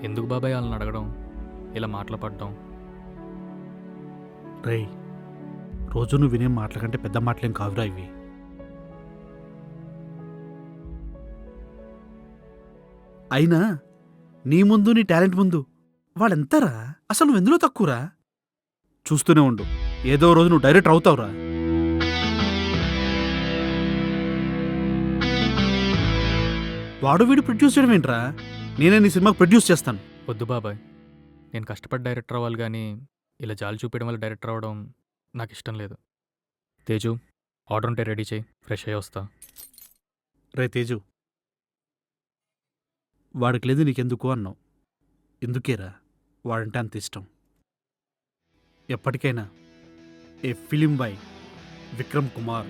ఎందుకు బాబాయ్ వాళ్ళని అడగడం, ఇలా మాటలు పడడం? రేయ్, రోజు నువ్వు వినే మాటల కంటే పెద్ద మాటలేం కావురా ఇవి. అయినా నీ ముందు నీ టాలెంట్ ముందు వాడెంతరా? అసలు నువ్వు ఎందులో తక్కువరా? చూస్తూనే ఉండు, ఏదో రోజు నువ్వు డైరెక్టర్ అవుతావురా. వాడు వీడు ప్రొడ్యూస్ చేయడం ఏంట్రా? నేనే నీ సినిమాకి ప్రొడ్యూస్ చేస్తాను. వద్దు బాబాయ్, నేను కష్టపడి డైరెక్టర్ అవ్వాలి కానీ ఇలా జాలి చూపించడం వల్ల డైరెక్టర్ అవ్వడం నాకు ఇష్టం లేదు. తేజు, ఆర్డర్ ఉంటే రెడీ చేయి, ఫ్రెష్ అయ్యి వస్తా. రే తేజు, వాడికి లేదు నీకెందుకు అన్నావు. ఎందుకేరా వాడంటే అంత ఇష్టం. ఎప్పటికైనా ఏ ఫిలిం బాయ్ విక్రమ్ కుమార్.